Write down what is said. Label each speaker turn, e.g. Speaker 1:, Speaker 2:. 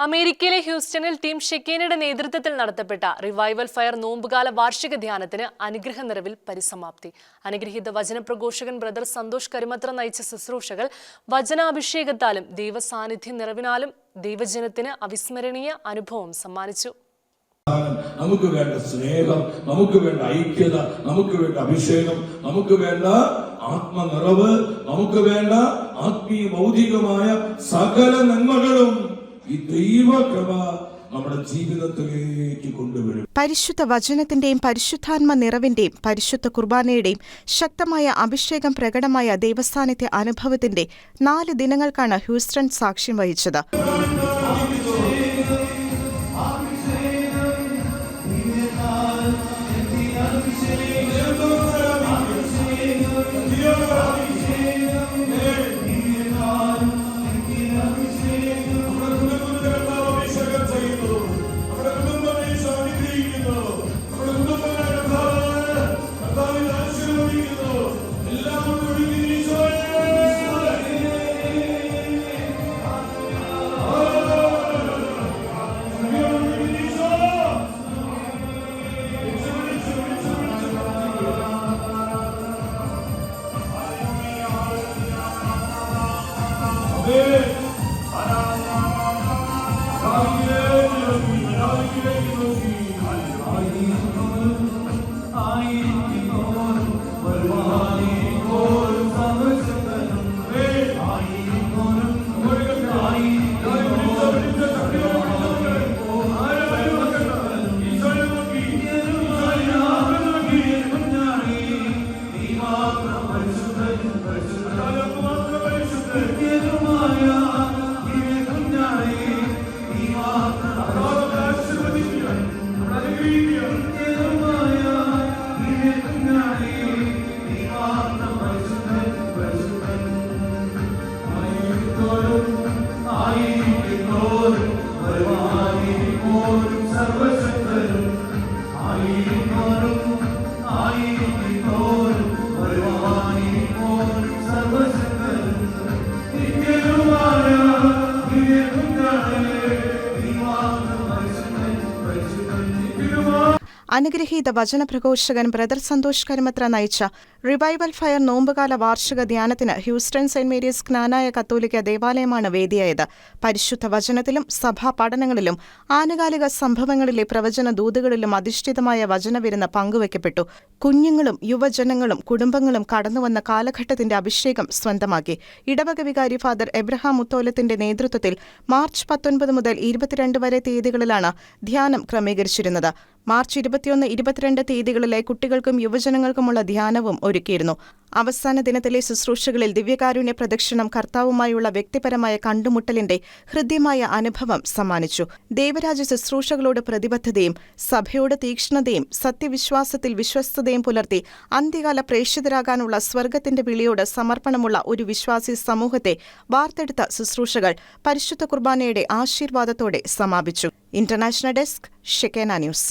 Speaker 1: അമേരിക്കയിലെ ഹ്യൂസ്റ്റണിൽ ടീം ഷെക്കേനയുടെ നേതൃത്വത്തിൽ നടത്തപ്പെട്ട revival fire നോമ്പുകാല വാർഷിക ധ്യാനത്തിന് അനുഗ്രഹ നിറവിൽ പരിസമാപ്തി. അനുഗ്രഹീത വചനപ്രഘോഷകൻ ബ്രദർ സന്തോഷ് കരിമത്ര നയിച്ച ശുശ്രൂഷകൾ വചനാഭിഷേകത്താലും ദൈവസാന്നിധ്യ നിറവിനാലും ദൈവജനത്തിന് അവിസ്മരണീയ അനുഭവം സമ്മാനിച്ചു.
Speaker 2: നമുക്ക് വേണ്ട സ്നേഹം, നമുക്ക് വേണ്ട ഐക്യത, നമുക്ക് വേണ്ട അഭിഷേകം, നമുക്ക് വേണ്ട ആത്മനിറവ്, നമുക്ക് വേണ്ട ആത്മീയ ഭൗതികമായ സകല നന്മകളും ഈ ദൈവകൃപ നമ്മുടെ ജീവിതത്തിലേക്ക് കൊണ്ടുവരും.
Speaker 3: പരിശുദ്ധ വചനത്തിന്റെയും പരിശുദ്ധാത്മ നിറവിന്റെയും പരിശുദ്ധ കുർബാനയുടെയും ശക്തമായ അഭിഷേകം പ്രകടമായ ദൈവസാന്നിധ്യ അനുഭവത്തിന്റെ 4 ദിനങ്ങൾക്കാണ് ഹ്യൂസ്റ്റൺ സാക്ഷ്യം വഹിച്ചത്. അനുഗ്രഹീത വചനപ്രഘോഷകൻ ബ്രദർ സന്തോഷ് കരിമത്ര നയിച്ച റിവൈവൽ ഫയർ നോമ്പുകാല വാർഷിക ധ്യാനത്തിന് ഹ്യൂസ്റ്റൺ സെന്റ് മേരീസ് ജ്ഞാനായ കത്തോലിക്ക ദേവാലയമാണ് വേദിയായത്. പരിശുദ്ധ വചനത്തിലും സഭാ പഠനങ്ങളിലും ആനുകാലിക സംഭവങ്ങളിലെ പ്രവചന ദൂതുകളിലും അധിഷ്ഠിതമായ വചനവിരുന്ന് പങ്കുവയ്ക്കപ്പെട്ടു. കുഞ്ഞുങ്ങളും യുവജനങ്ങളും കുടുംബങ്ങളും കടന്നുവന്ന കാലഘട്ടത്തിന്റെ അഭിഷേകം സ്വന്തമാക്കി. ഇടവക വികാരി ഫാദർ എബ്രഹാം മുത്തോലത്തിന്റെ നേതൃത്വത്തിൽ മാർച്ച് 19 മുതൽ 22 വരെ തീയതികളിലാണ് ധ്യാനം ക്രമീകരിച്ചിരുന്നത്. മാർച്ച് 21, 22 തീയതികളിലെ കുട്ടികൾക്കും യുവജനങ്ങൾക്കുമുള്ള ധ്യാനവും ഒരുക്കിയിരുന്നു. അവസാന ദിനത്തിലെ ശുശ്രൂഷകളിൽ ദിവ്യകാരുണ്യ പ്രദക്ഷിണം കർത്താവുമായുള്ള വ്യക്തിപരമായ കണ്ടുമുട്ടലിന്റെ ഹൃദ്യമായ അനുഭവം സമ്മാനിച്ചു. ദേവരാജ ശുശ്രൂഷകളോട് പ്രതിബദ്ധതയും സഭയോട് തീക്ഷ്ണതയും സത്യവിശ്വാസത്തിൽ വിശ്വസ്തതയും പുലർത്തി അന്ത്യകാല പ്രേക്ഷിതരാകാനുള്ള സ്വർഗത്തിന്റെ വിളിയോട് സമർപ്പണമുള്ള ഒരു വിശ്വാസി സമൂഹത്തെ വാർത്തെടുത്ത ശുശ്രൂഷകൾ പരിശുദ്ധ കുർബാനയുടെ ആശീർവാദത്തോടെ സമാപിച്ചു. International desk, Shekinah news.